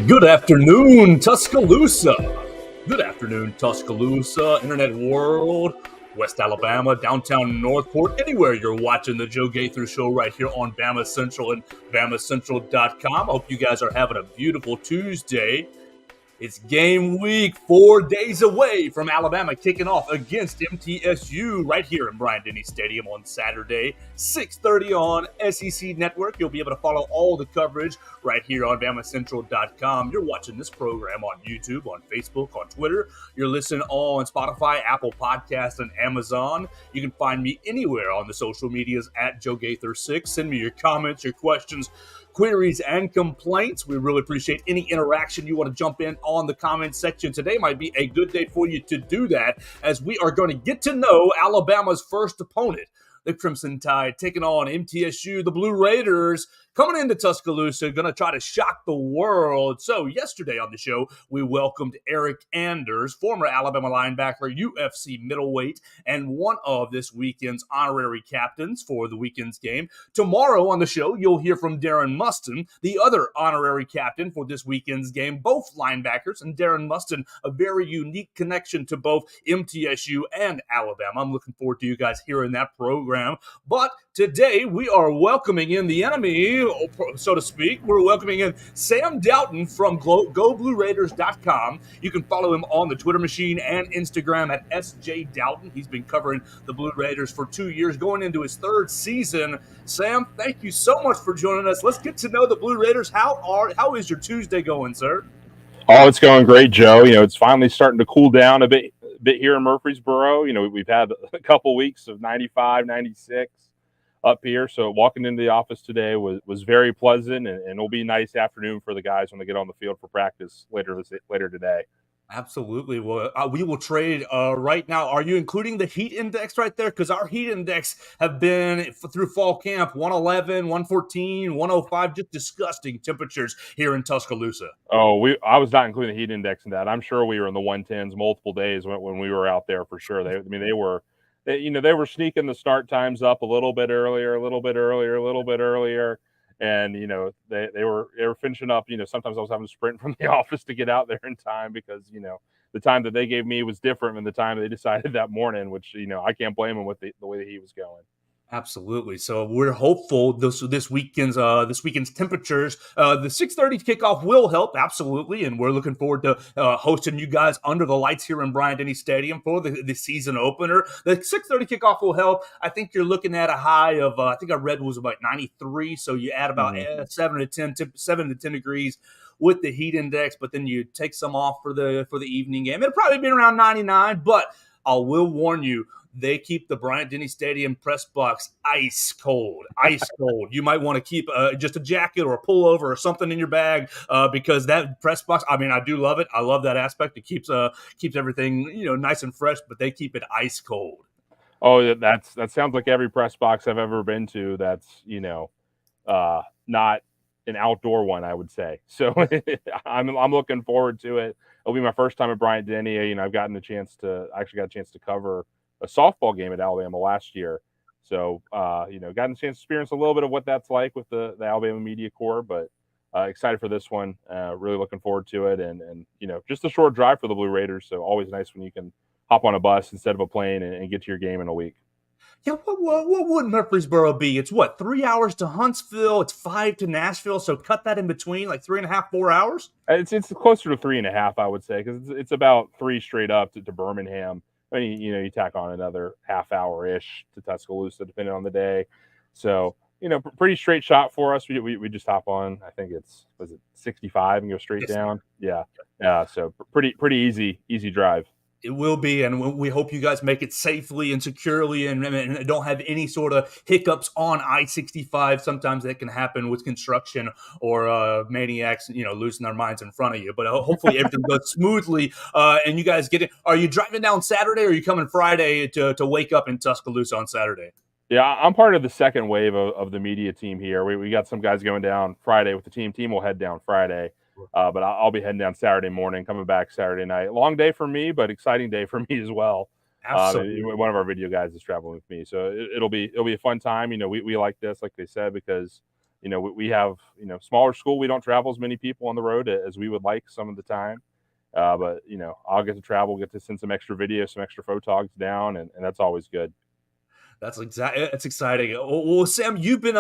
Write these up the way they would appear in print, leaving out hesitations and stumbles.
Good afternoon, Tuscaloosa. Good afternoon, Tuscaloosa, Internet World, West Alabama, downtown Northport, anywhere you're watching the Joe Gaither Show right here on BamaCentral and BamaCentral.com. I hope you guys are having a beautiful Tuesday. It's game week, 4 days away from Alabama kicking off against MTSU right here in Bryant-Denny Stadium on Saturday, 6:30 on SEC Network. You'll be able to follow all the coverage right here on BamaCentral.com. You're watching this program on YouTube, on Facebook, on Twitter. You're listening on Spotify, Apple Podcasts, and Amazon. You can find me anywhere on the social medias at Joe Gaither6. Send me your comments, your questions, queries, and complaints. We really appreciate any interaction. You want to jump in on the comment section. Today might be a good day for you to do that, as we are going to get to know Alabama's first opponent, the Crimson Tide, taking on MTSU, the Blue Raiders, coming into Tuscaloosa, going to try to shock the world. So yesterday on the show, we welcomed Eric Anders, former Alabama linebacker, UFC middleweight, and one of this weekend's honorary captains for the weekend's game. Tomorrow on the show, you'll hear from Darren Mustin, the other honorary captain for this weekend's game, both linebackers, and Darren Mustin, a very unique connection to both MTSU and Alabama. I'm looking forward to you guys hearing that program. But today, we are welcoming in the enemy, so to speak. We're welcoming in Sam Doughton from GoBlueRaiders.com. You can follow him on the Twitter machine and Instagram at SJ Doughton. He's been covering the Blue Raiders for 2 years, going into his third season. Sam, thank you so much for joining us. Let's get to know the Blue Raiders. How is your Tuesday going, sir? Oh, it's going great, Joe. It's finally starting to cool down a bit here in Murfreesboro. We've had a couple weeks of 95, 96 up here. So walking into the office today was very pleasant, and it'll be a nice afternoon for the guys when they get on the field for practice later today. Absolutely. Well, we will trade right now. Are you including the heat index right there? Because our heat index have been through fall camp 111, 114, 105, just disgusting temperatures here in Tuscaloosa. Oh, I was not including the heat index in that. I'm sure we were in the 110s multiple days when we were out there for sure. They were sneaking the start times up a little bit earlier. And, they were finishing up. Sometimes I was having to sprint from the office to get out there in time because, the time that they gave me was different than the time they decided that morning, which, I can't blame them with the way that he was going. Absolutely. So we're hopeful this weekend's temperatures. The 6:30 kickoff will help, absolutely, and we're looking forward to hosting you guys under the lights here in Bryant-Denny Stadium for the season opener. The 6:30 kickoff will help. I think you're looking at a high of I think I read was about 93. So you add about 7 to 10 degrees with the heat index, but then you take some off for the evening game. It'll probably be around 99, but I will warn you, they keep the Bryant-Denny Stadium press box ice cold. You might want to keep just a jacket or a pullover or something in your bag because that press box, I do love it. I love that aspect. It keeps everything, nice and fresh, but they keep it ice cold. Oh, that sounds like every press box I've ever been to that's, not an outdoor one, I would say. So I'm looking forward to it. It'll be my first time at Bryant-Denny. I've got a chance to cover a softball game at Alabama last year. So, got a chance to experience a little bit of what that's like with the Alabama Media Corps, but excited for this one. Really looking forward to it. And just a short drive for the Blue Raiders. So always nice when you can hop on a bus instead of a plane and get to your game in a week. Yeah, what would Murfreesboro be? It's 3 hours to Huntsville. It's 5 to Nashville. So cut that in between, like 3.5, 4 hours. It's closer to 3.5, I would say, because it's about 3 straight up to Birmingham. You tack on another half hour-ish to Tuscaloosa, depending on the day. So, pretty straight shot for us. We just hop on. I think was it 65 and go straight down? Yeah. So pretty easy drive. It will be, and we hope you guys make it safely and securely and don't have any sort of hiccups on I-65. Sometimes that can happen with construction or maniacs, losing their minds in front of you. But hopefully everything goes smoothly and you guys get it. Are you driving down Saturday or are you coming Friday to wake up in Tuscaloosa on Saturday? Yeah, I'm part of the second wave of the media team here. We got some guys going down Friday with the team. Team will head down Friday. But I'll be heading down Saturday morning, coming back Saturday night. Long day for me, but exciting day for me as well. Absolutely. One of our video guys is traveling with me, so it'll be a fun time. We like this, like they said, because we have smaller school. We don't travel as many people on the road as we would like some of the time. But I'll get to travel, get to send some extra videos, some extra photogs down, and that's always good. That's exciting. Well, Sam, you've been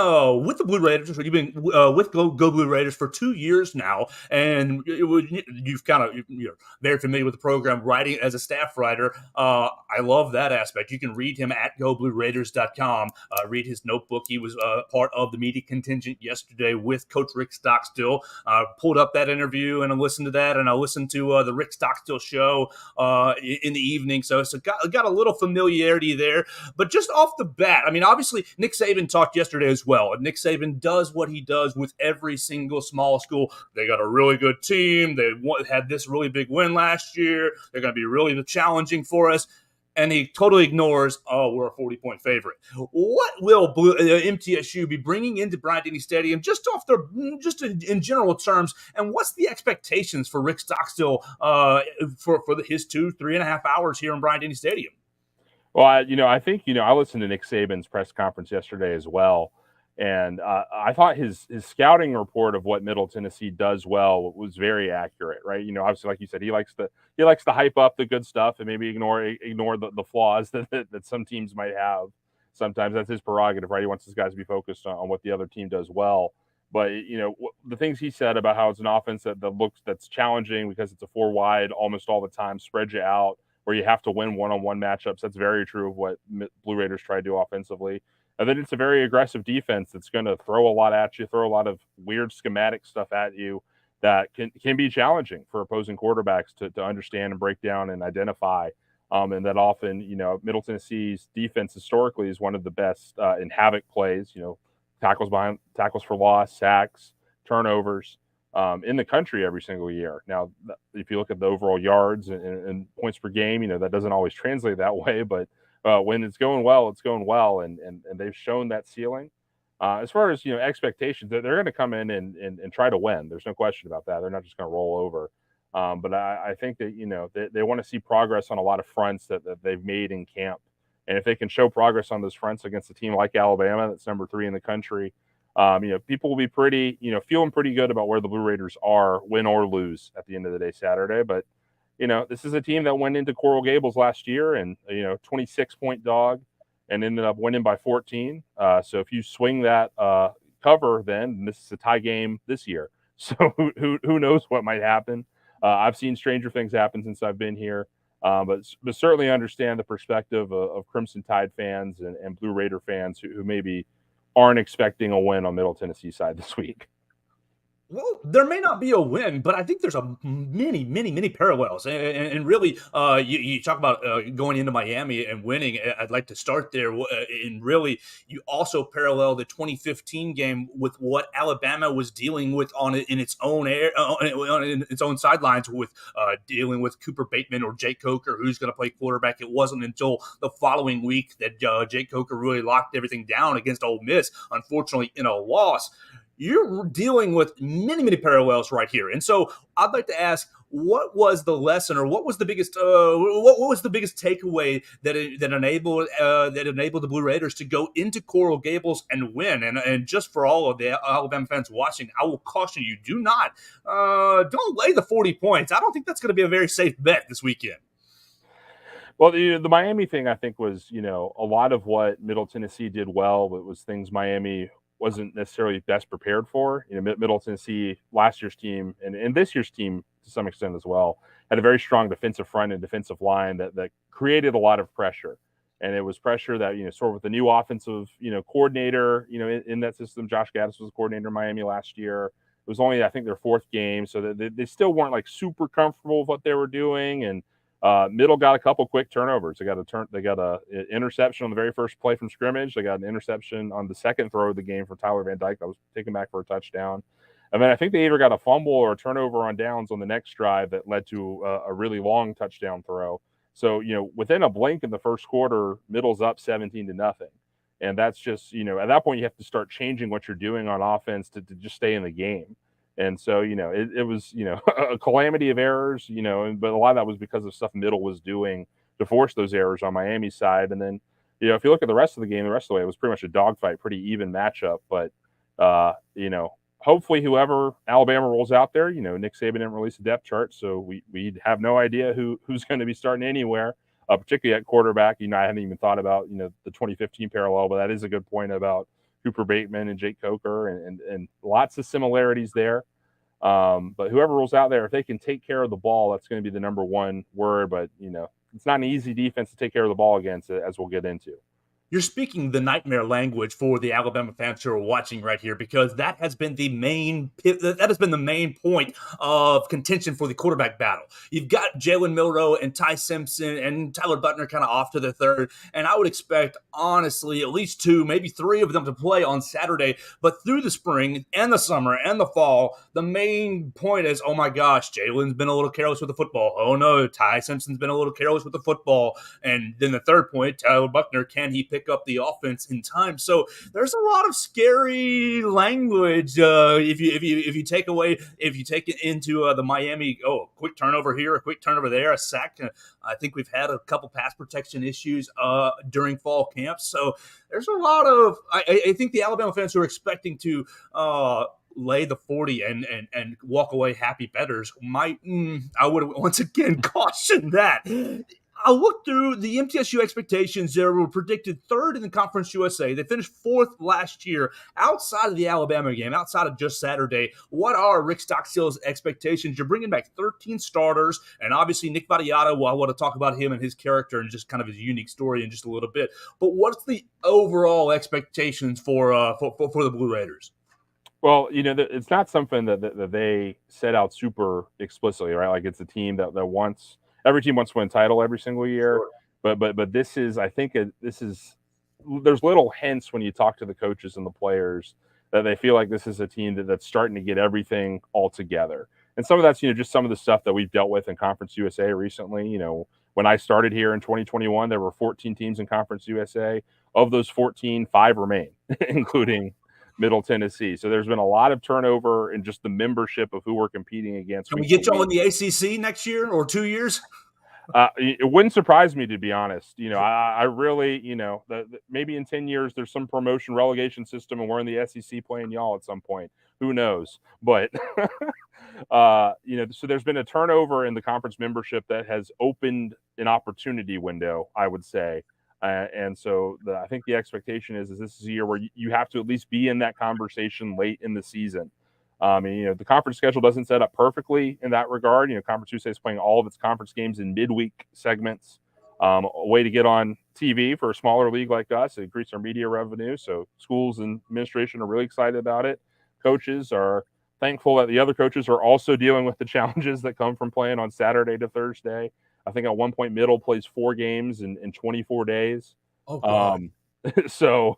with the Blue Raiders. You've been with Go Blue Raiders for 2 years now, and you've kind of you're very familiar with the program. Writing as a staff writer, I love that aspect. You can read him at GoBlueRaiders.com. Read his notebook. He was part of the media contingent yesterday with Coach Rick Stockstill. Pulled up that interview and I listened to that, and I listened to the Rick Stockstill show in the evening. So got a little familiarity there, but just off the bat, I mean, obviously, Nick Saban talked yesterday as well. And Nick Saban does what he does with every single small school. They got a really good team. They had this really big win last year. They're going to be really challenging for us. And he totally ignores, oh, we're a 40-point favorite. What will MTSU be bringing into Bryant-Denny Stadium just in general terms? And what's the expectations for Rick Stockstill for his 3.5 hours here in Bryant-Denny Stadium? Well, I think I listened to Nick Saban's press conference yesterday as well, and I thought his scouting report of what Middle Tennessee does well was very accurate, right? Obviously, like you said, he likes to hype up the good stuff and maybe ignore the flaws that some teams might have. Sometimes that's his prerogative, right? He wants his guys to be focused on what the other team does well. But the things he said about how it's an offense that's challenging because it's a 4 wide almost all the time, spread you out, where you have to win one-on-one matchups. That's very true of what Blue Raiders try to do offensively. And then it's a very aggressive defense that's going to throw a lot at you, throw a lot of weird schematic stuff at you that can be challenging for opposing quarterbacks to understand and break down and identify. And that often, Middle Tennessee's defense historically is one of the best in havoc plays, tackles for loss, sacks, turnovers. In the country every single year. Now, if you look at the overall yards and points per game, that doesn't always translate that way. But when it's going well, it's going well, and they've shown that ceiling. As far as expectations, they're going to come in and try to win. There's no question about that. They're not just going to roll over. But I think that they want to see progress on a lot of fronts that they've made in camp, and if they can show progress on those fronts against a team like Alabama, that's number 3 in the country. People will be feeling pretty good about where the Blue Raiders are, win or lose at the end of the day Saturday. But, this is a team that went into Coral Gables last year and, 26-point dog and ended up winning by 14. So if you swing that cover, then this is a tie game this year. So who knows what might happen? I've seen stranger things happen since I've been here. But certainly understand the perspective of Crimson Tide fans and Blue Raider fans who maybe aren't expecting a win on Middle Tennessee side this week. Well, there may not be a win, but I think there's many parallels. And really, you talk about going into Miami and winning. I'd like to start there. And really, you also parallel the 2015 game with what Alabama was dealing with in its own in its own sidelines with dealing with Cooper Bateman or Jake Coker, who's going to play quarterback. It wasn't until the following week that Jake Coker really locked everything down against Ole Miss, unfortunately in a loss. You're dealing with many parallels right here. And so I'd like to ask, what was the lesson, or what was the biggest takeaway that enabled the Blue Raiders to go into Coral Gables and win? And just for all of the Alabama fans watching, I will caution you: don't lay the 40 points. I don't think that's going to be a very safe bet this weekend. Well, the Miami thing, I think, was a lot of what Middle Tennessee did well. It was things Miami wasn't necessarily best prepared for. Middle Tennessee, last year's team, and this year's team to some extent as well, had a very strong defensive front and defensive line that created a lot of pressure. And it was pressure that, sort of with the new offensive, coordinator, in that system. Josh Gaddis was the coordinator in Miami last year. It was only, I think, their 4th game. So they still weren't like super comfortable with what they were doing. And Middle got a couple quick turnovers. They got an interception on the very first play from scrimmage. They got an interception on the second throw of the game from Tyler Van Dyke that was taken back for a touchdown. And then I think they either got a fumble or a turnover on downs on the next drive that led to a really long touchdown throw. So, within a blink in the first quarter, Middle's up 17-0. And that's just, at that point you have to start changing what you're doing on offense to just stay in the game. And so, it was, a calamity of errors, but a lot of that was because of stuff Middle was doing force those errors on Miami's side. And then, if you look at the rest of the game, the rest of the way, it was pretty much a dogfight, pretty even matchup. But, hopefully whoever Alabama rolls out there, Nick Saban didn't release a depth chart, so we have no idea who's going to be starting anywhere, particularly at quarterback. I hadn't even thought about, the 2015 parallel, but that is a good point about Cooper Bateman and Jake Coker and lots of similarities there. But whoever rolls out there, if they can take care of the ball, that's going to be the number one word. But, it's not an easy defense to take care of the ball against, as we'll get into. You're speaking the nightmare language for the Alabama fans who are watching right here, because that has been the main point of contention for the quarterback battle. You've got Jalen Milroe and Ty Simpson and Tyler Butner kind of off to the third, and I would expect, honestly, at least 2, maybe 3 of them to play on Saturday. But through the spring and the summer and the fall, the main point is, oh my gosh, Jalen's been a little careless with the football. Oh no, Ty Simpson's been a little careless with the football. And then the third point, Tyler Butner, can he pick up the offense in time? So there's a lot of scary language if you take it into the Miami, quick turnover here, a quick turnover there, a sack. I think we've had a couple pass protection issues during fall camp. So there's a lot of I think the Alabama fans who are expecting to lay the 40 and walk away happy bettors might, I would once again caution that. I looked through the MTSU expectations. They were predicted 3rd in the Conference USA. They finished 4th last year. Outside of the Alabama game, outside of just Saturday, what are Rick Stockstill's expectations? You're bringing back 13 starters, and obviously Nick Vattiato, well, I want to talk about him and his character and just kind of his unique story in just a little bit. But what's the overall expectations for the Blue Raiders? Well, it's not something that they set out super explicitly, right? Like, it's a team that wants – every team wants to win a title every single year. Sure. But this is – I think there's little hints when you talk to the coaches and the players that they feel like this is a team that's starting to get everything all together. And some of that's, just some of the stuff that we've dealt with in Conference USA recently. When I started here in 2021, there were 14 teams in Conference USA. Of those 14, 5 remain, including – Middle Tennessee. So there's been a lot of turnover in just the membership of who we're competing against. Can we get you on the ACC next year or 2 years? It wouldn't surprise me, to be honest. I really, maybe in 10 years there's some promotion relegation system and we're in the SEC playing y'all at some point. Who knows? But so there's been a turnover in the conference membership that has opened an opportunity window, I would say. And so I think the expectation is this is a year where you have to at least be in that conversation late in the season. The conference schedule doesn't set up perfectly in that regard. Conference USA is playing all of its conference games in midweek segments, a way to get on TV for a smaller league like us. It increases our media revenue. So schools and administration are really excited about it. Coaches are thankful that the other coaches are also dealing with the challenges that come from playing on Saturday to Thursday. I think at one point Middle plays 4 games in 24 days. Oh, God. So,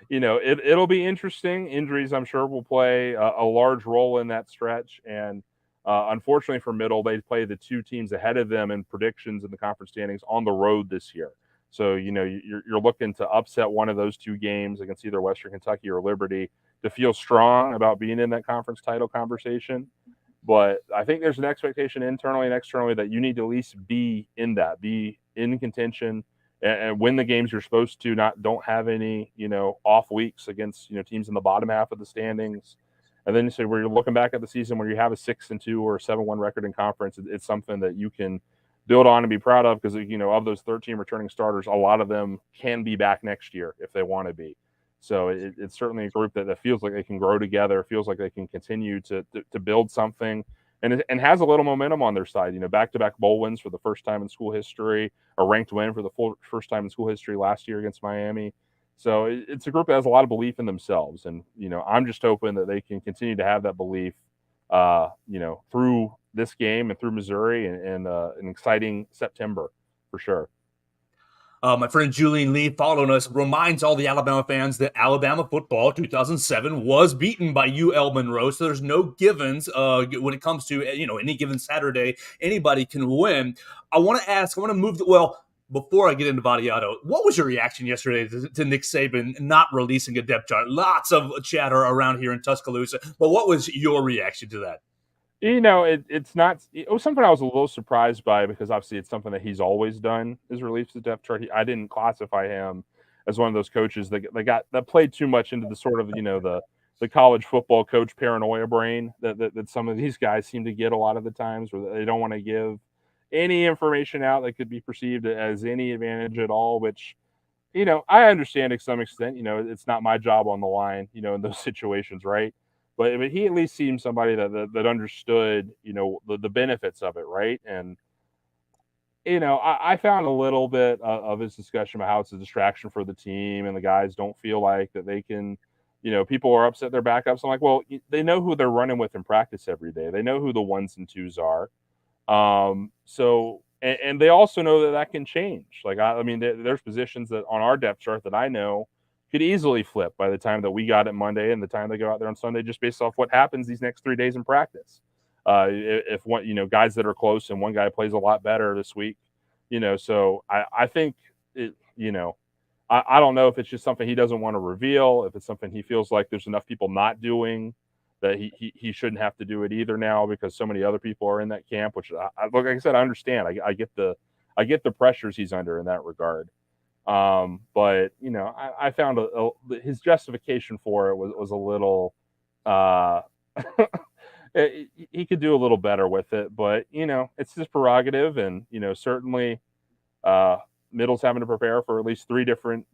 it'll be interesting. Injuries, I'm sure, will play a large role in that stretch. And unfortunately for Middle, they play the 2 teams ahead of them in predictions in the conference standings on the road this year. So, you're looking to upset one of those 2 games against either Western Kentucky or Liberty to feel strong about being in that conference title conversation. But I think there's an expectation internally and externally that you need to at least be in contention and win the games you're supposed to. Don't have any, off weeks against, teams in the bottom half of the standings. And then where you're looking back at the season where you have a 6-2 or a 7-1 record in conference, it's something that you can build on and be proud of because, of those 13 returning starters, a lot of them can be back next year if they want to be. So it's certainly a group that feels like they can grow together, feels like they can continue to build something, and has a little momentum on their side. Back-to-back bowl wins for the first time in school history, a ranked win for the first time in school history last year against Miami. So it's a group that has a lot of belief in themselves, and I'm just hoping that they can continue to have that belief, through this game and through Missouri and an exciting September for sure. My friend Julian Lee, following us, reminds all the Alabama fans that Alabama football 2007 was beaten by UL Monroe. So there's no givens when it comes to any given Saturday. Anybody can win. I want to move. Before I get into Vattiato, what was your reaction yesterday to Nick Saban not releasing a depth chart? Lots of chatter around here in Tuscaloosa, but what was your reaction to that? It's not. It was something I was a little surprised by because obviously it's something that he's always done is release the depth chart. I didn't classify him as one of those coaches that played too much into the sort of the college football coach paranoia brain that some of these guys seem to get a lot of the times, where they don't want to give any information out that could be perceived as any advantage at all. Which I understand to some extent. It's not my job on the line. In those situations, right? But he at least seemed somebody that understood, the benefits of it, right? And I found a little bit of his discussion about how it's a distraction for the team, and the guys don't feel like that they can. People are upset their backups. I'm like, well, they know who they're running with in practice every day. They know who the ones and twos are. And they also know that can change. Like, I mean, there's positions that on our depth chart that I know could easily flip by the time that we got it Monday and the time they go out there on Sunday, just based off what happens these next 3 days in practice. If one, guys that are close and one guy plays a lot better this week, so I think I don't know if it's just something he doesn't want to reveal, if it's something he feels like there's enough people not doing that he shouldn't have to do it either now because so many other people are in that camp, which like I said, I understand. I get the pressures he's under in that regard. But I found his justification for it was a little, he could do a little better with it, but it's his prerogative. And, certainly, Middle's having to prepare for at least 3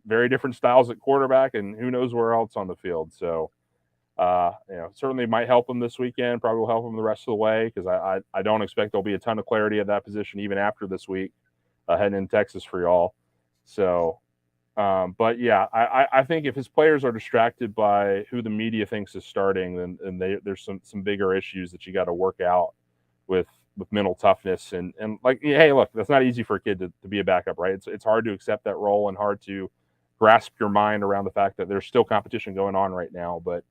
very different styles at quarterback, and who knows where else on the field. So, certainly might help him this weekend, probably will help him the rest of the way, because I don't expect there'll be a ton of clarity at that position even after this week, heading in Texas for y'all. So, but yeah, I think if his players are distracted by who the media thinks is starting, then there's some bigger issues that you got to work out with mental toughness and like, hey, look, that's not easy for a kid to be a backup, right? It's hard to accept that role and hard to grasp your mind around the fact that there's still competition going on right now. But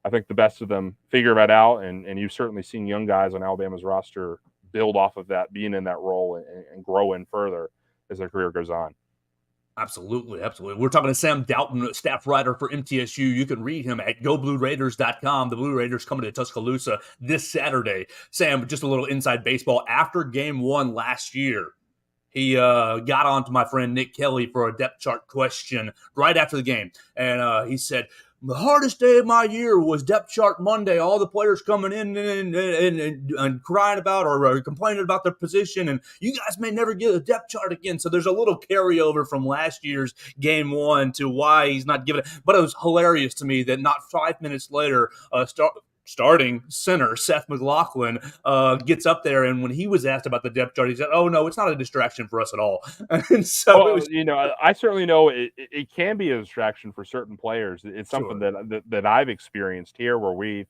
I think the best of them figure that out, and you've certainly seen young guys on Alabama's roster build off of that, being in that role and grow in further as their career goes on. Absolutely, absolutely. We're talking to Sam Doughton, staff writer for MTSU. You can read him at goblueraiders.com. The Blue Raiders coming to Tuscaloosa this Saturday. Sam, just a little inside baseball. After game 1 last year, he got on to my friend Nick Kelly for a depth chart question right after the game. And he said, the hardest day of my year was depth chart Monday. All the players coming in and crying about or complaining about their position. And you guys may never get a depth chart again. So there's a little carryover from last year's game 1 to why he's not giving it. But it was hilarious to me that not 5 minutes later, starting center Seth McLaughlin gets up there, and when he was asked about the depth chart, he said, "Oh no, it's not a distraction for us at all." And so well, I certainly know it can be a distraction for certain players. It's something that I've experienced here, where we've,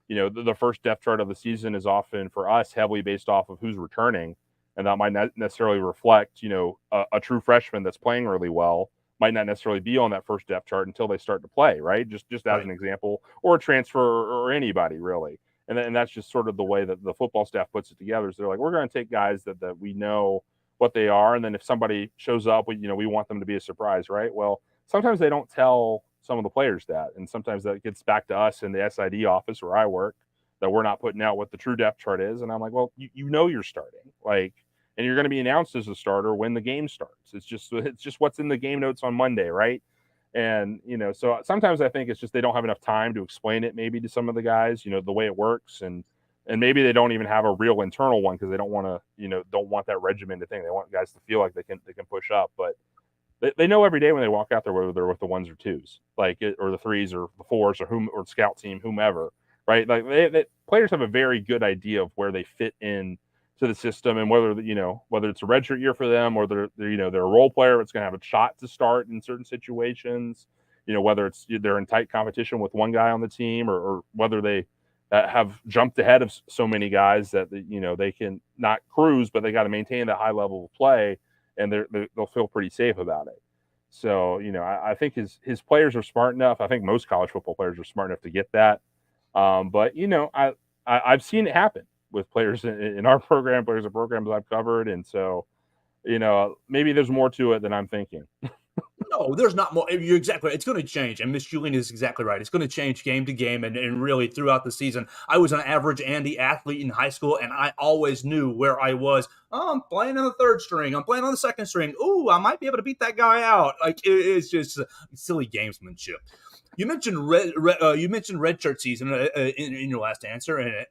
the first depth chart of the season is often for us heavily based off of who's returning, and that might not necessarily reflect, a true freshman that's playing really well might not necessarily be on that first depth chart until they start to play, right? Just as an example, or a transfer or anybody really. And that's just sort of the way that the football staff puts it together. So they're like, we're going to take guys that we know what they are. And then if somebody shows up, we want them to be a surprise, right? Well, sometimes they don't tell some of the players that. And sometimes that gets back to us in the SID office where I work, that we're not putting out what the true depth chart is. And I'm like, well, you're starting. Like, and you're going to be announced as a starter when the game starts. It's just what's in the game notes on Monday, right? And so sometimes I think it's just they don't have enough time to explain it maybe to some of the guys, the way it works, and maybe they don't even have a real internal one because they don't want to, don't want that regimented thing. They want guys to feel like they can push up, but they know every day when they walk out there whether they're with the ones or twos, or the threes or the fours or scout team, whomever, right? Like players have a very good idea of where they fit in to the system, and whether it's a redshirt year for them, or they're a role player that's going to have a shot to start in certain situations, whether it's they're in tight competition with one guy on the team, or whether they have jumped ahead of so many guys that they can not cruise, but they got to maintain that high level of play, and they'll feel pretty safe about it. So I think his players are smart enough. I think most college football players are smart enough to get that. But I've seen it happen with players in our program, players of programs I've covered. And so, maybe there's more to it than I'm thinking. No, Oh, there's not more. You're exactly right. It's going to change. And Miss Julian is exactly right. It's going to change game to game and really throughout the season. I was an average Andy athlete in high school, and I always knew where I was. Oh, I'm playing in the third string. I'm playing on the second string. Ooh, I might be able to beat that guy out. Like, it's just silly gamesmanship. You mentioned red shirt season in your last answer, and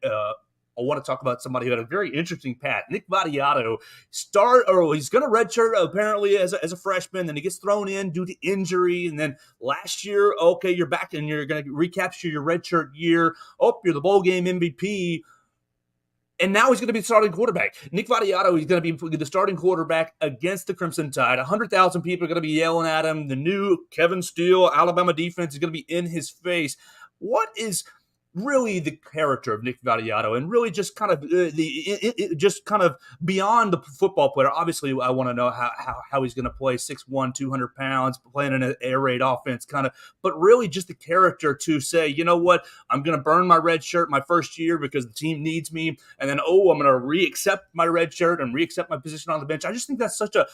I want to talk about somebody who had a very interesting path. Nick Vattiato he's going to redshirt apparently as a freshman, then he gets thrown in due to injury, and then last year, okay, you're back and you're going to recapture your redshirt year. Oh, you're the bowl game MVP. And now he's going to be the starting quarterback. Nick Vattiato, he's going to be the starting quarterback against the Crimson Tide. 100,000 people are going to be yelling at him. The new Kevin Steele Alabama defense is going to be in his face. What is really the character of Nick Vattiato, and really just kind of just kind of beyond the football player? Obviously, I want to know how he's going to play 6'1", 200 pounds, playing in an air raid offense, kind of, but really just the character to say, you know what, I'm going to burn my red shirt my first year because the team needs me, and then I'm going to re-accept my red shirt and re-accept my position on the bench. I just think that's such a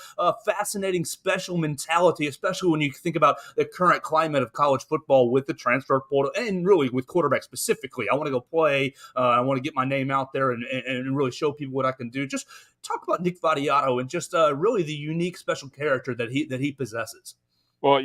fascinating, special mentality, especially when you think about the current climate of college football with the transfer portal and really with quarterbacks specifically. I want to go play. I want to get my name out there and really show people what I can do. Just talk about Nick Vattiato and just really the unique, special character that he possesses. Well,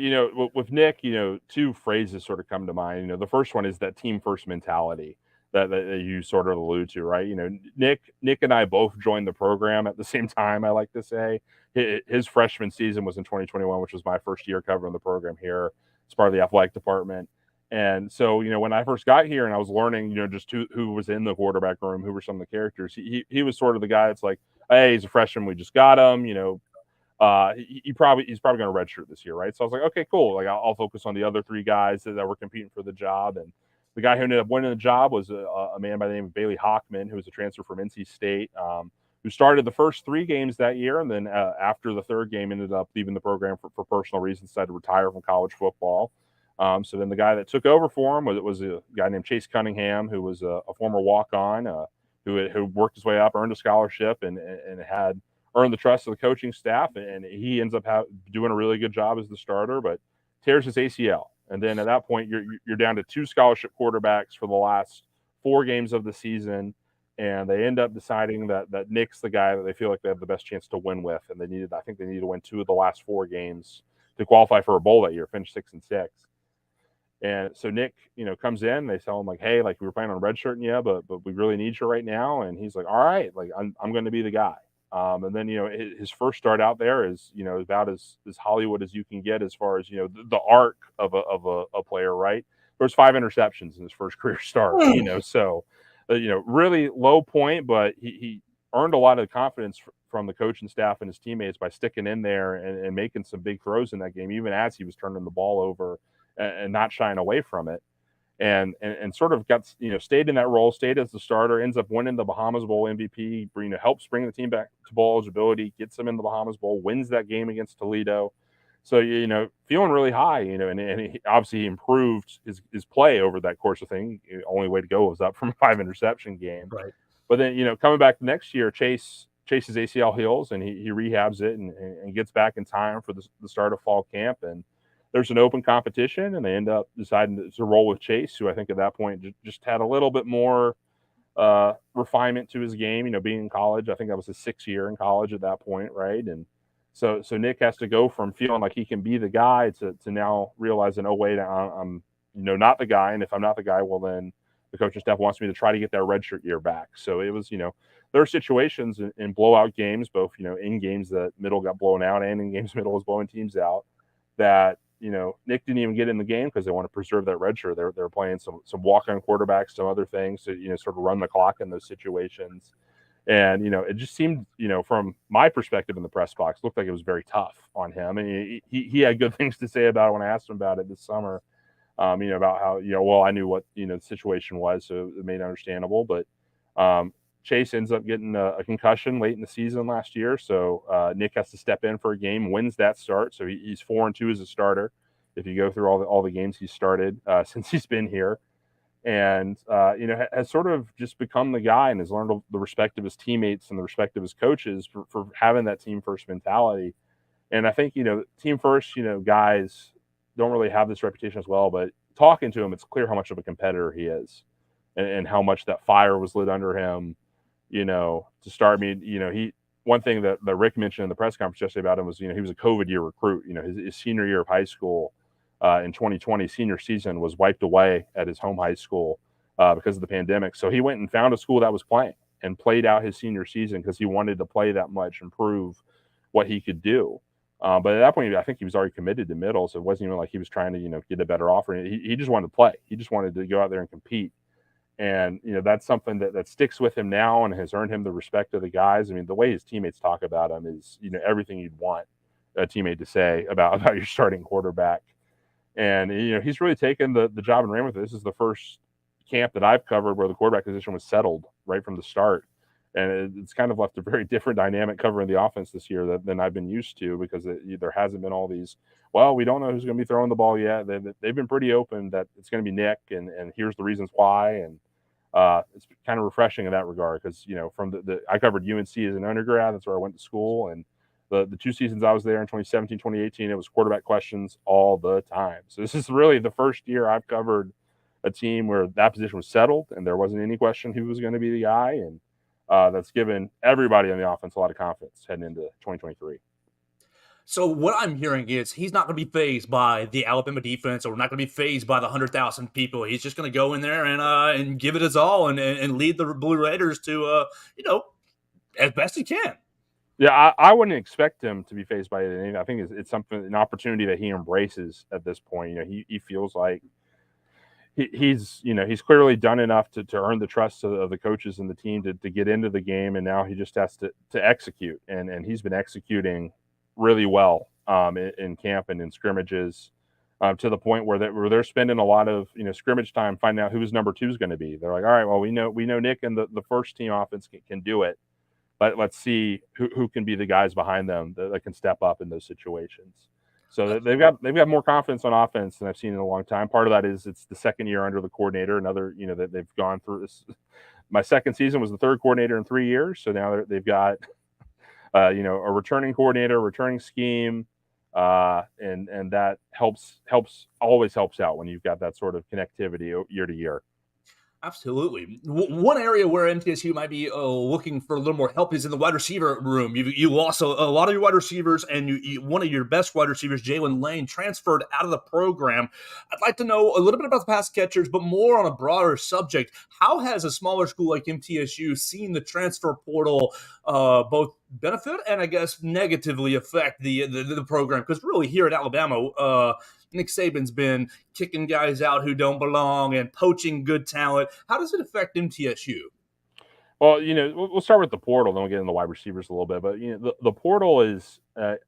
with Nick, two phrases sort of come to mind. The first one is that team first mentality that you sort of allude to, right? Nick and I both joined the program at the same time, I like to say. His freshman season was in 2021, which was my first year covering the program here as part of the athletic department. And so, when I first got here and I was learning, just who was in the quarterback room, who were some of the characters, he was sort of the guy that's like, hey, he's a freshman, we just got him, he's probably going to redshirt this year, right? So I was like, okay, cool. Like I'll focus on the other three guys that were competing for the job. And the guy who ended up winning the job was a man by the name of Bailey Hockman, who was a transfer from NC State, who started the first 3 games that year, and then after the third game ended up leaving the program for personal reasons, decided to retire from college football. So then the guy that took over for him was a guy named Chase Cunningham, who was a former walk-on, who worked his way up, earned a scholarship, and had earned the trust of the coaching staff. And he ends up doing a really good job as the starter, but tears his ACL. And then at that point, you're down to 2 scholarship quarterbacks for the last 4 games of the season, and they end up deciding that Nick's the guy that they feel like they have the best chance to win with, and I think they needed to win 2 of the last 4 games to qualify for a bowl that year, finish 6-6. And so Nick, comes in. They tell him like, "Hey, like we were planning on redshirting you, but we really need you right now." And he's like, "All right, like I'm going to be the guy." And then his first start out there is about as Hollywood as you can get as far as the arc of a player, right? There's 5 interceptions in his first career start, so really low point, but he earned a lot of confidence from the coaching staff and his teammates by sticking in there and making some big throws in that game, even as he was turning the ball over and not shying away from it, and sort of got stayed in that role, stayed as the starter, ends up winning the Bahamas Bowl MVP, helps bring the team back to bowl eligibility, gets them in the Bahamas Bowl, wins that game against Toledo. So feeling really high, and he obviously improved his play over that course of thing. The only way to go was up from a 5 interception game, Right. But then coming back the next year, Chase's ACL heals and he rehabs it and gets back in time for the start of fall camp. And there's an open competition, and they end up deciding to roll with Chase, who I think at that point just had a little bit more refinement to his game. Being in college, I think that was his 6th year in college at that point, right? And so Nick has to go from feeling like he can be the guy to now realizing, oh wait, I'm not the guy, and if I'm not the guy, well then the coaching staff wants me to try to get that redshirt year back. So it was there are situations in blowout games, both in games that middle got blown out and in games middle was blowing teams out, that Nick didn't even get in the game because they want to preserve that redshirt. They're playing some walk-on quarterbacks, some other things to sort of run the clock in those situations. And it just seemed from my perspective in the press box, looked like it was very tough on him. And he had good things to say about it when I asked him about it this summer. About how well, I knew what the situation was, so it made it understandable. But Chase ends up getting a concussion late in the season last year, so Nick has to step in for a game, wins that start, so he's 4-2 as a starter. If you go through all the games he's started since he's been here, and has sort of just become the guy and has learned the respect of his teammates and the respect of his coaches for having that team first mentality. And I think, team first, guys don't really have this reputation as well, but talking to him, it's clear how much of a competitor he is and how much that fire was lit under him, to start. I mean, one thing that Rick mentioned in the press conference yesterday about him was, he was a COVID year recruit. His senior year of high school in 2020, senior season, was wiped away at his home high school because of the pandemic. So he went and found a school that was playing and played out his senior season because he wanted to play that much and prove what he could do. But at that point, I think he was already committed to middle, so it wasn't even like he was trying to, get a better offer. He just wanted to play. He just wanted to go out there and compete. And, that's something that sticks with him now and has earned him the respect of the guys. I mean, the way his teammates talk about him is, everything you'd want a teammate to say about your starting quarterback. And, he's really taken the job and ran with it. This is the first camp that I've covered where the quarterback position was settled right from the start. And it's kind of left a very different dynamic covering the offense this year than I've been used to, because there hasn't been all these, well, we don't know who's going to be throwing the ball yet. They've been pretty open that it's going to be Nick, and here's the reasons why. And it's kind of refreshing in that regard because, from I covered UNC as an undergrad. That's where I went to school. And the 2 seasons I was there in 2017, 2018, it was quarterback questions all the time. So this is really the first year I've covered a team where that position was settled and there wasn't any question who was going to be the guy. And that's given everybody on the offense a lot of confidence heading into 2023. So what I'm hearing is he's not going to be fazed by the Alabama defense, or not going to be fazed by the 100,000 people. He's just going to go in there and give it his all and lead the Blue Raiders to as best he can. Yeah, I wouldn't expect him to be fazed by it. I think it's an opportunity that he embraces at this point. He feels like he's clearly done enough to earn the trust of the coaches and the team to get into the game, and now he just has to execute, and he's been executing really well in camp and in scrimmages, to the point where they're spending a lot of scrimmage time finding out who his number 2 is going to be. They're like, all right, well, we know Nick and the first team offense can do it, but let's see who can be the guys behind them that can step up in those situations. So they've got more confidence on offense than I've seen in a long time. Part of that is it's the second year under the coordinator. Another, that they've gone through this. My second season was the third coordinator in 3 years. So now they've got, a returning coordinator, returning scheme, and that always helps out when you've got that sort of connectivity year to year. Absolutely. One area where MTSU might be looking for a little more help is in the wide receiver room. You lost a lot of your wide receivers, and one of your best wide receivers, Jalen Lane, transferred out of the program. I'd like to know a little bit about the pass catchers, but more on a broader subject. How has a smaller school like MTSU seen the transfer portal both benefit and, I guess, negatively affect the program? Because really here at Alabama, Nick Saban's been kicking guys out who don't belong and poaching good talent. How does it affect MTSU? Well, we'll start with the portal, then we'll get into the wide receivers a little bit. But the portal is, I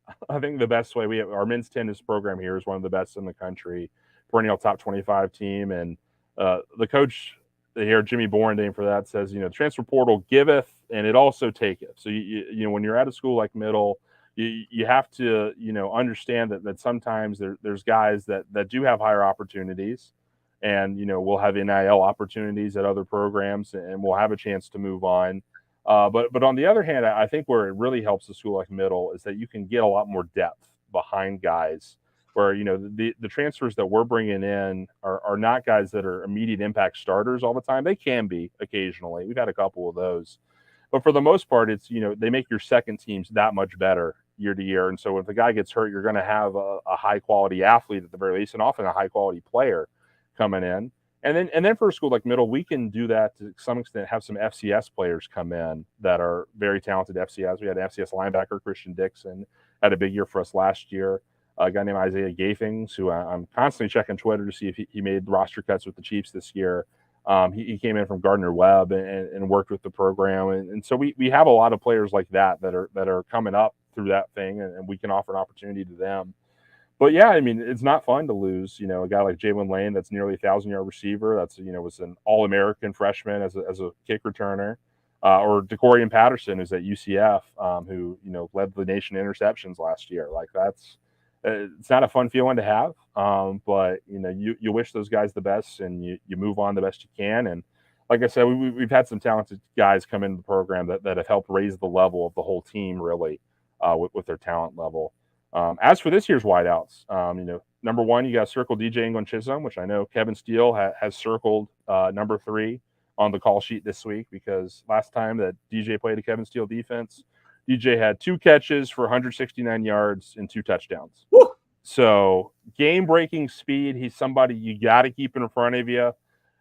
think, the best way. Our men's tennis program here is one of the best in the country, perennial top 25 team, and the coach here, Jimmy Borendane, for that says, transfer portal giveth and it also taketh. So when you're at a school like Middle, you have to understand that sometimes there's guys that do have higher opportunities, and we'll have NIL opportunities at other programs, and we'll have a chance to move on. But on the other hand, I think where it really helps a school like Middle is that you can get a lot more depth behind guys. Where the transfers that we're bringing in are not guys that are immediate impact starters all the time. They can be occasionally. We've had a couple of those. But for the most part, it's, they make your second teams that much better year to year. And so if a guy gets hurt, you're going to have a high quality athlete at the very least, and often a high quality player coming in. And then for a school like Middle, we can do that to some extent, have some FCS players come in that are very talented FCS. We had an FCS linebacker, Christian Dixon, had a big year for us last year. A guy named Isaiah Gaithings, who I'm constantly checking Twitter to see if he made roster cuts with the Chiefs this year. He came in from Gardner-Webb and worked with the program. And so we have a lot of players like that are coming up through that thing, and we can offer an opportunity to them. But yeah, I mean, it's not fun to lose, a guy like Jalen Lane, that's nearly 1,000-yard receiver. That's, was an All-American freshman as a kick returner. Or DeCorian Patterson, who's at UCF, who, led the nation in interceptions last year. Like, it's not a fun feeling to have, but you wish those guys the best, and you move on the best you can. And like I said, we've had some talented guys come into the program that have helped raise the level of the whole team, really, with their talent level. As for this year's wideouts, number one, you got circle DJ England Chisholm, which I know Kevin Steele has circled number 3 on the call sheet this week, because last time that DJ played a Kevin Steele defense, DJ had 2 catches for 169 yards and 2 touchdowns. Woo! So game-breaking speed, he's somebody you got to keep in front of you.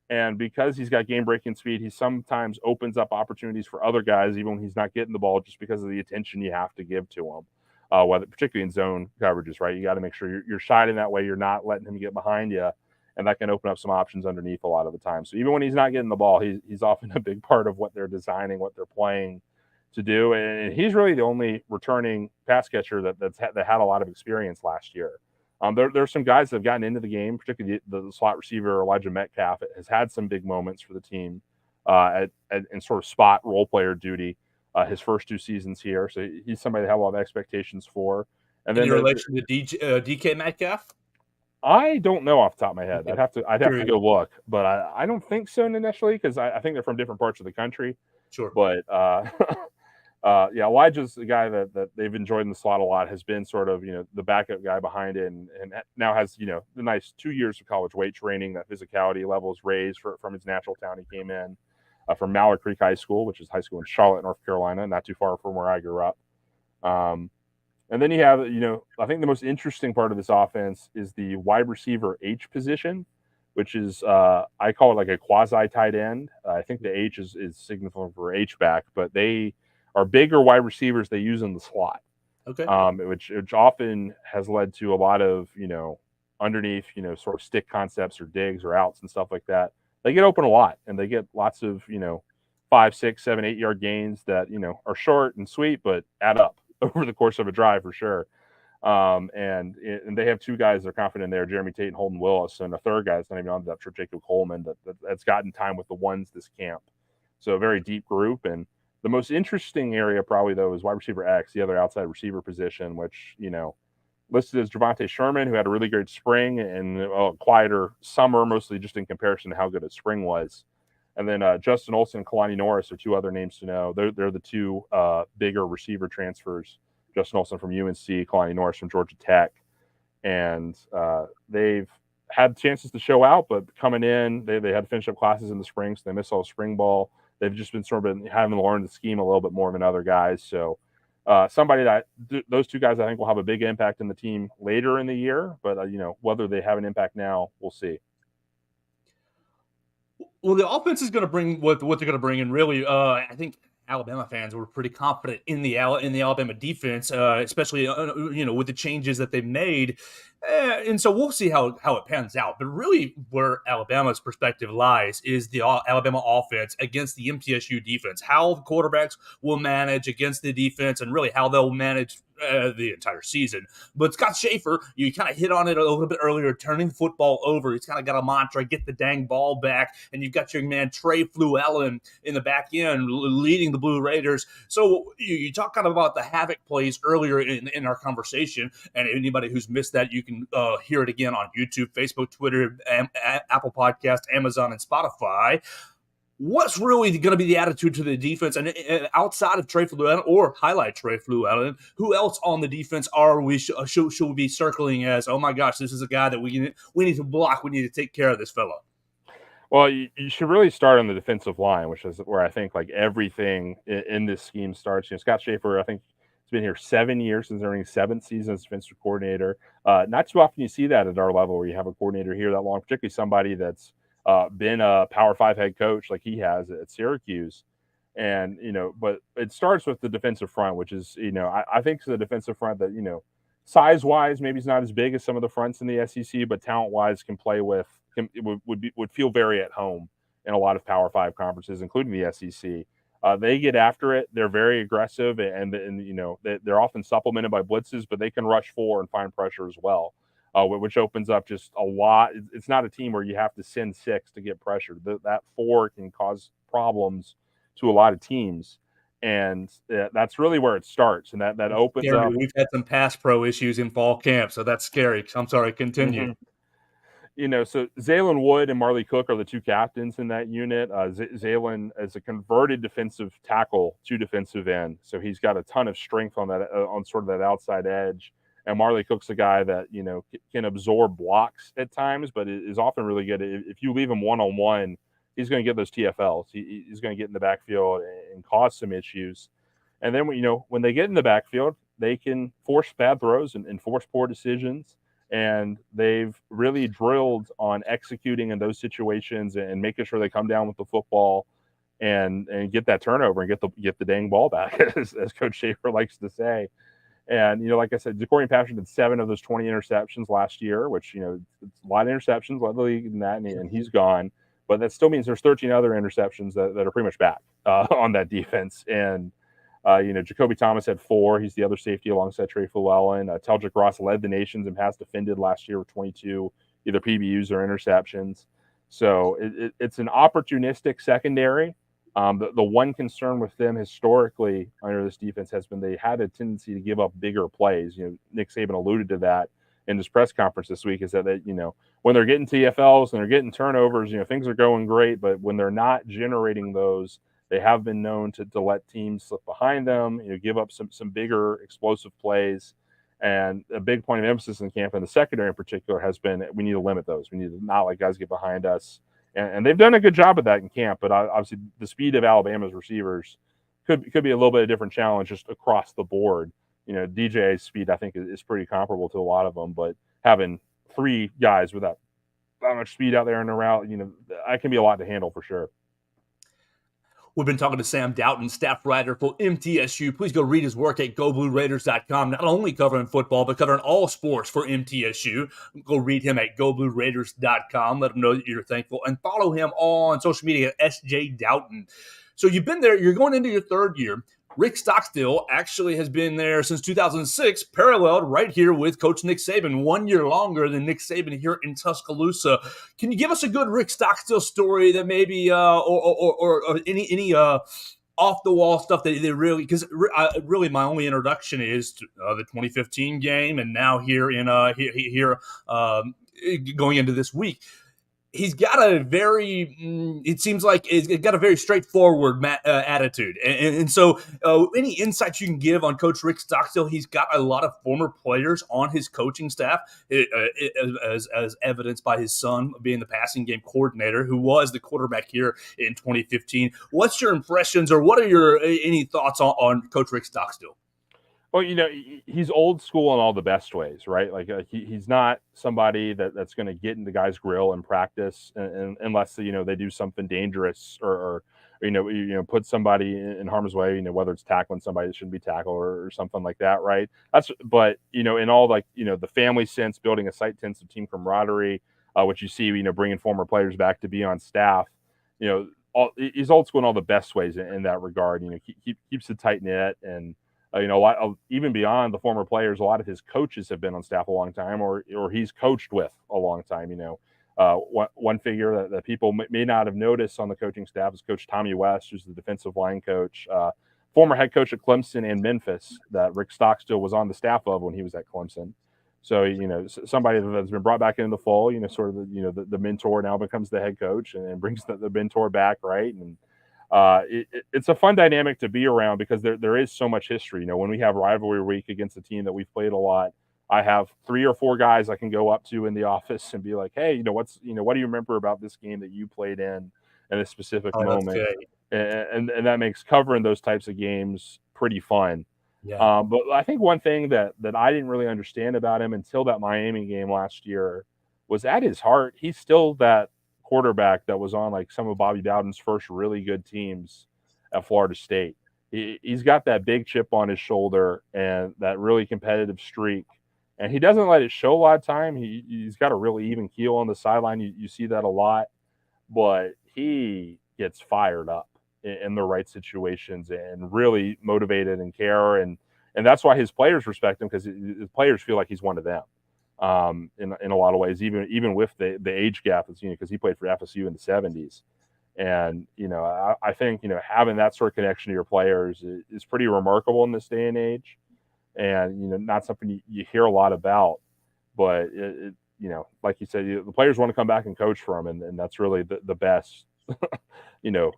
And because he's got game-breaking speed, he sometimes opens up opportunities for other guys, even when he's not getting the ball, just because of the attention you have to give to him. Whether particularly in zone coverages, right? You got to make sure you're shining that way. You're not letting him get behind you, and that can open up some options underneath a lot of the time. So even when he's not getting the ball, he's often a big part of what they're designing, what they're playing to do. And he's really the only returning pass catcher that had a lot of experience last year. There's some guys that have gotten into the game, particularly the slot receiver Elijah Metcalf has had some big moments for the team in sort of spot role player duty. His first 2 seasons here, so he's somebody to have a lot of expectations for. And then in relation to DK Metcalf, I don't know off the top of my head. I'd have to go look, but I don't think so initially, because I think they're from different parts of the country. Sure, but yeah, Elijah's the guy that they've enjoyed in the slot a lot. Has been sort of the backup guy behind it, and now has the nice 2 years of college weight training. That physicality level is raised from his natural town. He came in from Mallard Creek High School, which is high school in Charlotte, North Carolina, not too far from where I grew up. And then you have, I think the most interesting part of this offense is the wide receiver H position, which is, I call it like a quasi tight end. I think the H is signifying for H back, but they are bigger wide receivers they use in the slot. Okay. Which often has led to a lot of, underneath, sort of stick concepts or digs or outs and stuff like that. They get open a lot, and they get lots of, 5, 6, 7, 8 yard gains that, are short and sweet, but add up over the course of a drive for sure. And they have 2 guys they're confident in there, Jeremy Tate and Holden Willis, and a third guy that's not even on that trip, Jacob Coleman, that's gotten time with the ones this camp. So a very deep group. And the most interesting area probably, though, is wide receiver X, the other outside receiver position, which, listed as Javonte Sherman, who had a really great spring and a quieter summer, mostly just in comparison to how good his spring was. And then Justin Olson and Kalani Norris are 2 other names to know. They're the 2 bigger receiver transfers. Justin Olson from UNC, Kalani Norris from Georgia Tech. And they've had chances to show out, but coming in, they had to finish up classes in the spring, so they missed all spring ball. They've just been sort of having to learn the scheme a little bit more than other guys. So somebody that those 2 guys I think will have a big impact in the team later in the year, but whether they have an impact now, we'll see. Well, the offense is going to bring what they're going to bring, and really, I think Alabama fans were pretty confident in the Alabama defense, especially with the changes that they've made, and so we'll see how it pans out. But really, where Alabama's perspective lies is the Alabama offense against the MTSU defense. How the quarterbacks will manage against the defense, and really how they'll manage the entire season. But Scott Schaefer, you kind of hit on it a little bit earlier, turning the football over. He's kind of got a mantra: get the dang ball back. And you've got your man Trey Fluellen in the back end leading the Blue Raiders. So you talk kind of about the havoc plays earlier in our conversation, and anybody who's missed that, you can hear it again on YouTube, Facebook, Twitter, Apple Podcast, Amazon, and Spotify. What's really going to be the attitude to the defense? And outside of Trey Fluellen, or highlight Trey Fluellen, who else on the defense are we should we be circling as, oh my gosh, this is a guy that we need to block, we need to take care of this fella? Well, you should really start on the defensive line, which is where I think like everything in this scheme starts. Scott Schaefer, I think, has been here 7 years, since earning 7th season as defensive coordinator. Not too often you see that at our level, where you have a coordinator here that long, particularly somebody that's been a Power 5 head coach like he has at Syracuse. And, but it starts with the defensive front, which is, I think it's the defensive front that, size-wise, maybe it's not as big as some of the fronts in the SEC, but talent-wise can play with, would feel very at home in a lot of Power 5 conferences, including the SEC. They get after it. They're very aggressive, and they're often supplemented by blitzes, but they can rush 4 and find pressure as well. Which opens up just a lot. It's not a team where you have to send 6 to get pressure. That 4 can cause problems to a lot of teams, and that's really where it starts. And that opens up. We've had some pass pro issues in fall camp, so that's scary. I'm sorry, continue. Mm-hmm. So Zaylen Wood and Marley Cook are the 2 captains in that unit. Zaylen is a converted defensive tackle to defensive end, so he's got a ton of strength on that on sort of that outside edge. And Marley Cook's a guy that, can absorb blocks at times, but is often really good. If you leave him one-on-one, he's going to get those TFLs. He's going to get in the backfield and cause some issues. And then, when they get in the backfield, they can force bad throws and force poor decisions. And they've really drilled on executing in those situations and making sure they come down with the football and get that turnover and get the dang ball back, as Coach Schaefer likes to say. And, like I said, Ja'Cory Patterson had 7 of those 20 interceptions last year, which, it's a lot of interceptions, a lot of the league in that, and he's gone. But that still means there's 13 other interceptions that are pretty much back on that defense. And, Jacoby Thomas had 4. He's the other safety alongside Trey Llewellyn. Teldrick Ross led the nations in pass defended last year with 22, either PBUs or interceptions. So it's an opportunistic secondary. The one concern with them historically under this defense has been they had a tendency to give up bigger plays. Nick Saban alluded to that in his press conference this week, is that when they're getting TFLs and they're getting turnovers, things are going great, but when they're not generating those, they have been known to let teams slip behind them, give up some bigger explosive plays. And a big point of emphasis in camp, and the secondary in particular, has been we need to limit those. We need to not let guys get behind us. And they've done a good job of that in camp, but obviously the speed of Alabama's receivers could be a little bit of a different challenge just across the board. DJ's speed, I think, is pretty comparable to a lot of them, but having 3 guys with that much speed out there in the route, that can be a lot to handle for sure. We've been talking to Sam Doughton, staff writer for MTSU. Please go read his work at GoBlueRaiders.com, not only covering football, but covering all sports for MTSU. Go read him at GoBlueRaiders.com. Let him know that you're thankful. And follow him on social media at SJ Doughton. So you've been there. You're going into your 3rd year. Rick Stockstill actually has been there since 2006, paralleled right here with Coach Nick Saban, 1 year longer than Nick Saban here in Tuscaloosa. Can you give us a good Rick Stockstill story that maybe, or any off the wall stuff that they really, because really my only introduction is to the 2015 game, and now here in going into this week. He's got a very, it seems like he's got a very straightforward attitude. And so any insights you can give on Coach Rick Stockstill? He's got a lot of former players on his coaching staff, as evidenced by his son being the passing game coordinator, who was the quarterback here in 2015. What's your impressions, or what are your any thoughts on Coach Rick Stockstill? Well, he's old school in all the best ways, right? Like he's not somebody that's going to get in the guy's grill and practice, and unless they do something dangerous or put somebody in harm's way, whether it's tackling somebody that shouldn't be tackled or something like that, right? But in all the family sense, building a sense of team camaraderie, which you see, bringing former players back to be on staff, he's old school in all the best ways in that regard. Keeps it tight knit. And even beyond the former players, a lot of his coaches have been on staff a long time, or he's coached with a long time. One figure that people may not have noticed on the coaching staff is Coach Tommy West, who's the defensive line coach, former head coach at Clemson and Memphis, that Rick Stockstill was on the staff of when he was at Clemson. So somebody that's been brought back into the fold, sort of the mentor now becomes the head coach and brings the mentor back, right? And it's a fun dynamic to be around because there is so much history. When we have rivalry week against a team that we've played a lot, I have 3 or 4 guys I can go up to in the office and be like, hey, what do you remember about this game that you played in a specific moment? And that makes covering those types of games pretty fun. Yeah. But I think one thing that I didn't really understand about him until that Miami game last year was, at his heart, he's still that quarterback that was on like some of Bobby Bowden's first really good teams at Florida State. He's got that big chip on his shoulder and that really competitive streak, and he doesn't let it show a lot of time. He's got a really even keel on the sideline. You see that a lot, but he gets fired up in the right situations and really motivated and care, and that's why his players respect him, because his players feel like he's one of them. In a lot of ways, even with the age gap, because he played for FSU in the 70s. And, I think, having that sort of connection to your players is pretty remarkable in this day and age. And, not something you hear a lot about, but like you said, the players want to come back and coach for him. And that's really the best,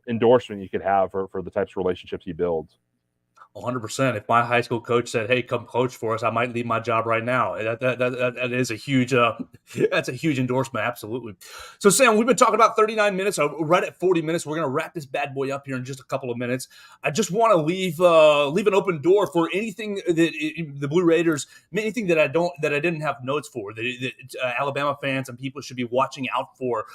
endorsement you could have for the types of relationships he builds. 100%. If my high school coach said, "Hey, come coach for us," I might leave my job right now. That is a huge that's a huge endorsement. Absolutely. So, Sam, we've been talking about 39 minutes. Right at 40 minutes, we're going to wrap this bad boy up here in just a couple of minutes. I just want to leave an open door for anything that the Blue Raiders, anything that I didn't have notes for that Alabama fans and people should be watching out for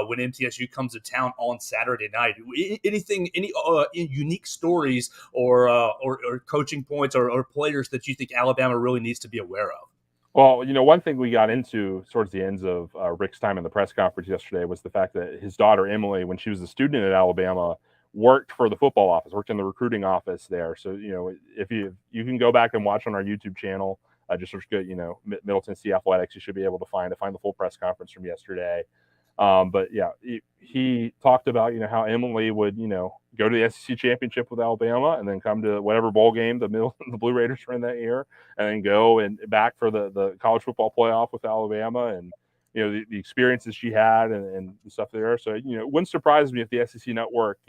when MTSU comes to town on Saturday night. Anything, any unique stories or coaching points or players that you think Alabama really needs to be aware of? Well, one thing we got into towards the ends of Rick's time in the press conference yesterday was the fact that his daughter Emily, when she was a student at Alabama, worked for the football office, worked in the recruiting office there. So, if you can go back and watch on our YouTube channel, just search good, Middle Tennessee Athletics, you should be able to find the full press conference from yesterday. But yeah, he talked about, how Emily would, go to the SEC championship with Alabama and then come to whatever bowl game the Blue Raiders were in that year, and then go and back for the college football playoff with Alabama, and the experiences she had and the stuff there. So it wouldn't surprise me if the SEC network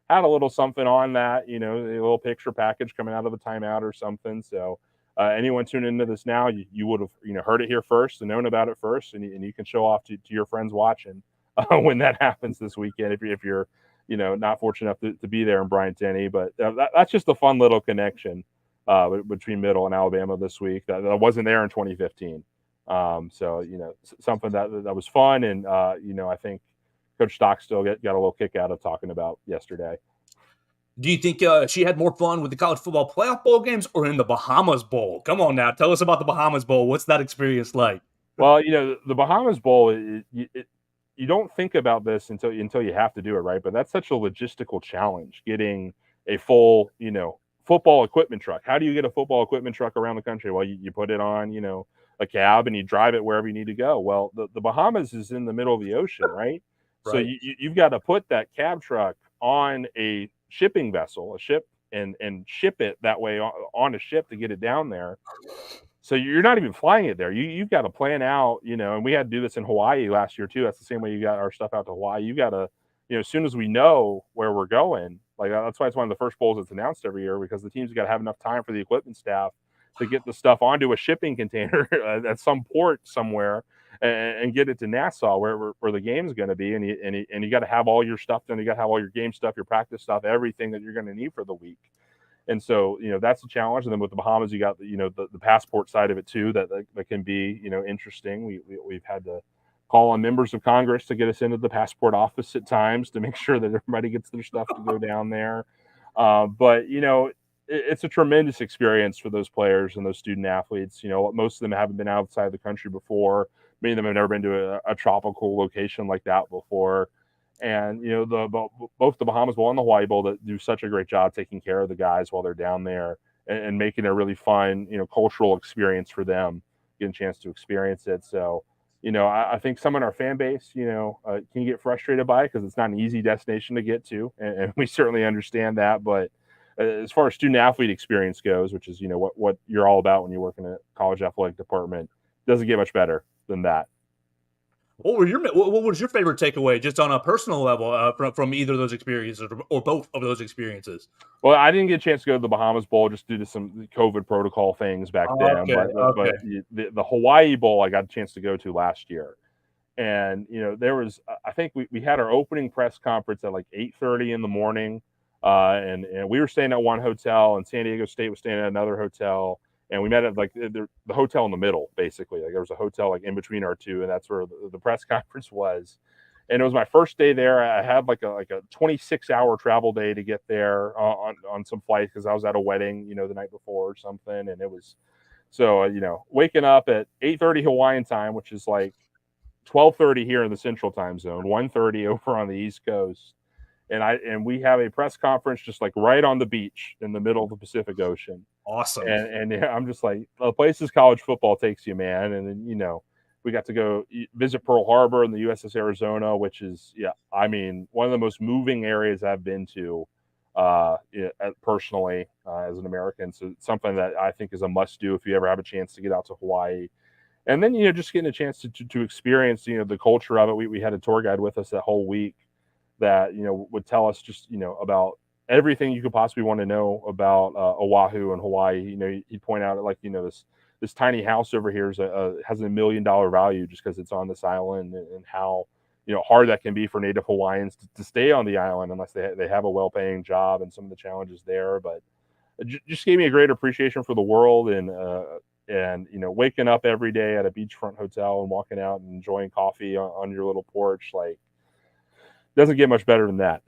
had a little something on that, a little picture package coming out of the timeout or something. So anyone tuning into this now, you would have heard it here first and known about it first, and you can show off to your friends watching when that happens this weekend if you're not fortunate enough to be there in Bryant-Denny. But that's just a fun little connection between Middle and Alabama this week that wasn't there in 2015. So something that was fun, and I think Coach Stockstill got a little kick out of talking about yesterday. Do you think she had more fun with the college football playoff bowl games or in the Bahamas Bowl? Come on now, tell us about the Bahamas Bowl. What's that experience like? Well, the Bahamas Bowl, you don't think about this until you have to do it, right? But that's such a logistical challenge, getting a full, football equipment truck. How do you get a football equipment truck around the country? Well, you put it on, a cab, and you drive it wherever you need to go. Well, the Bahamas is in the middle of the ocean, right? Right. So you've got to put that cab truck on a shipping vessel, a ship, and ship it that way on a ship to get it down there. So you're not even flying it there. You've got to plan out, and we had to do this in Hawaii last year too. That's the same way you got our stuff out to Hawaii. You got to, as soon as we know where we're going, like that's why it's one of the first bowls that's announced every year, because the team's got to have enough time for the equipment staff to get the stuff onto a shipping container at some port somewhere and get it to Nassau where the game's going to be. And you got to have all your stuff done. You got to have all your game stuff, your practice stuff, everything that you're going to need for the week. And so, that's a challenge. And then with the Bahamas, you got, the passport side of it too, that can be, interesting. We've had to call on members of Congress to get us into the passport office at times to make sure that everybody gets their stuff to go down there. But, it's a tremendous experience for those players and those student athletes. Most of them haven't been outside the country before. Many of them have never been to a tropical location like that before. And both the Bahamas Bowl and the Hawaii Bowl that do such a great job taking care of the guys while they're down there and making it a really fun, cultural experience for them, getting a chance to experience it. So, I think some in our fan base, can get frustrated by it because it's not an easy destination to get to, and we certainly understand that. But as far as student athlete experience goes, which is what you're all about when you work in a college athletic department, doesn't get much better than that. What was your favorite takeaway, just on a personal level, from either of those experiences or both of those experiences? Well, I didn't get a chance to go to the Bahamas Bowl just due to some COVID protocol things back then. Okay, But the Hawaii Bowl I got a chance to go to last year. And, there was, I think we had our opening press conference at like 8:30 in the morning. And we were staying at one hotel, and San Diego State was staying at another hotel. And we met at like the hotel in the middle, basically. Like there was a hotel like in between our two, and that's where the press conference was. And it was my first day there. I had like a 26-hour travel day to get there on some flights because I was at a wedding, the night before or something. And it was so waking up at 8:30 Hawaiian time, which is like 12:30 here in the Central Time Zone, 1:30 over on the East Coast. And we have a press conference just like right on the beach in the middle of the Pacific Ocean. Awesome. And I'm just like, the places college football takes you, man. And then, we got to go visit Pearl Harbor in the USS Arizona, which is, one of the most moving areas I've been to personally as an American. So it's something that I think is a must do if you ever have a chance to get out to Hawaii. And then, just getting a chance to experience, the culture of it. We had a tour guide with us that whole week that, would tell us just, about everything you could possibly want to know about Oahu and Hawaii. You know, he'd point out like, you know, this tiny house over here has $1 million value just because it's on this island, and how, you know, hard that can be for Native Hawaiians to stay on the island unless they have a well-paying job, and some of the challenges there. But it just gave me a great appreciation for the world, and you know, waking up every day at a beachfront hotel and walking out and enjoying coffee on your little porch, like, doesn't get much better than that.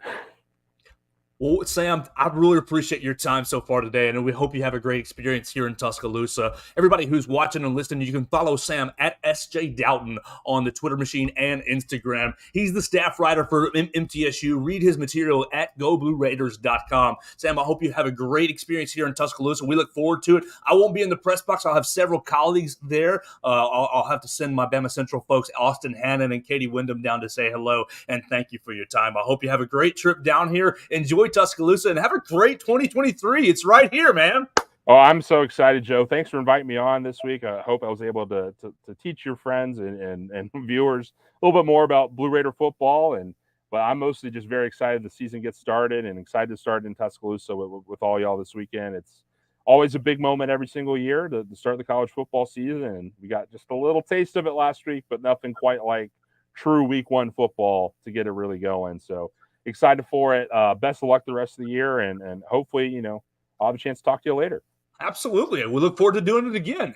Well, Sam, I really appreciate your time so far today, and we hope you have a great experience here in Tuscaloosa. Everybody who's watching and listening, you can follow Sam at SJ Doughton on the Twitter machine and Instagram. He's the staff writer for MTSU. Read his material at GoBlueRaiders.com. Sam, I hope you have a great experience here in Tuscaloosa. We look forward to it. I won't be in the press box. I'll have several colleagues there. I'll have to send my BamaCentral folks, Austin Hannon and Katie Wyndham, down to say hello and thank you for your time. I hope you have a great trip down here. Enjoy Tuscaloosa and have a great 2023. It's right here, man. Oh, I'm so excited, Joe. Thanks for inviting me on this week. I hope I was able to teach your friends and viewers a little bit more about Blue Raider football. But I'm mostly just very excited the season gets started, and excited to start in Tuscaloosa with all y'all this weekend. It's always a big moment every single year to start the college football season, and we got just a little taste of it last week, but nothing quite like true week one football to get it really going. So excited for it. Best of luck the rest of the year, and hopefully, you know, I'll have a chance to talk to you later. Absolutely. We look forward to doing it again.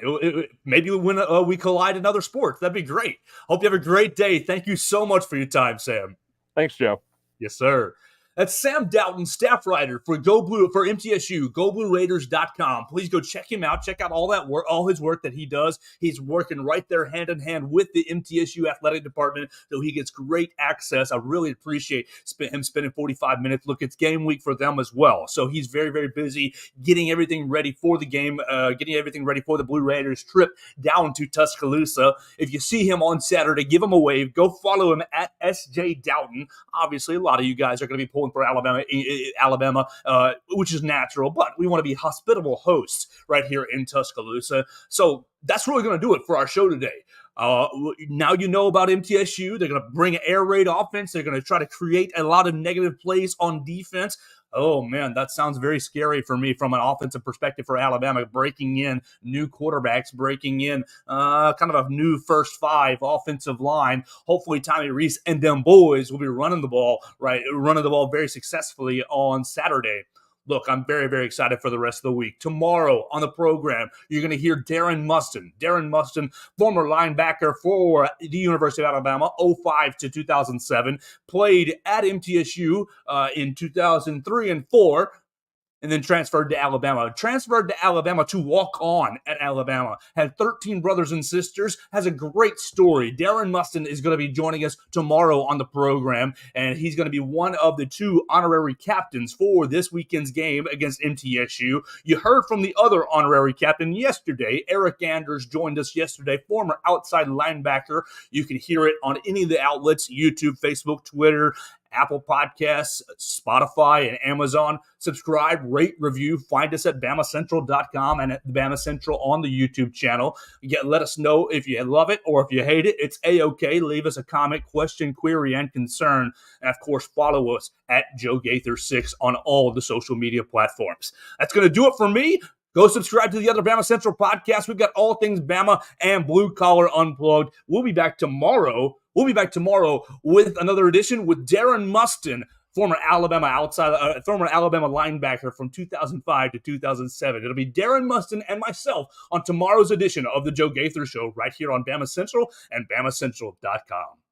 Maybe when we collide in other sports. That'd be great. Hope you have a great day. Thank you so much for your time, Sam. Thanks, Joe. Yes, sir. That's Sam Doughton, staff writer for MTSU, GoBlueRaiders.com. Please go check him out. Check out all that work, all his work that he does. He's working right there hand in hand with the MTSU athletic department, so he gets great access. I really appreciate him spending 45 minutes. Look, it's game week for them as well, so he's very, very busy getting everything ready for the game, getting everything ready for the Blue Raiders trip down to Tuscaloosa. If you see him on Saturday, give him a wave. Go follow him at SJ Doughton. Obviously, a lot of you guys are going to be pulling for Alabama, which is natural, but we want to be hospitable hosts right here in Tuscaloosa. So that's really going to do it for our show today. Now you know about MTSU. They're going to bring an air raid offense. They're going to try to create a lot of negative plays on defense. Oh, man, that sounds very scary for me from an offensive perspective for Alabama, breaking in new quarterbacks, breaking in kind of a new first five offensive line. Hopefully Tommy Reese and them boys will be running the ball very successfully on Saturday. Look, I'm very, very excited for the rest of the week. Tomorrow on the program, you're going to hear Darren Mustin. Darren Mustin, former linebacker for the University of Alabama, 2005 to 2007, played at MTSU in 2003 and 2004, and then transferred to Alabama. Transferred to Alabama to walk on at Alabama. Had 13 brothers and sisters. Has a great story. Darren Mustin is going to be joining us tomorrow on the program, and he's going to be one of the two honorary captains for this weekend's game against MTSU. You heard from the other honorary captain yesterday. Eric Anders joined us yesterday, former outside linebacker. You can hear it on any of the outlets, YouTube, Facebook, Twitter, Apple Podcasts, Spotify, and Amazon. Subscribe, rate, review. Find us at BamaCentral.com and at BamaCentral on the YouTube channel. Let us know if you love it or if you hate it. It's A-OK. Leave us a comment, question, query, and concern. And, of course, follow us at Joe Gaither 6 on all of the social media platforms. That's going to do it for me. Go subscribe to the other BamaCentral podcasts. We've got all things Bama and Blue Collar Unplugged. We'll be back tomorrow. With another edition with Darren Mustin, former Alabama linebacker from 2005 to 2007. It'll be Darren Mustin and myself on tomorrow's edition of the Joe Gaither Show right here on BamaCentral and BamaCentral.com.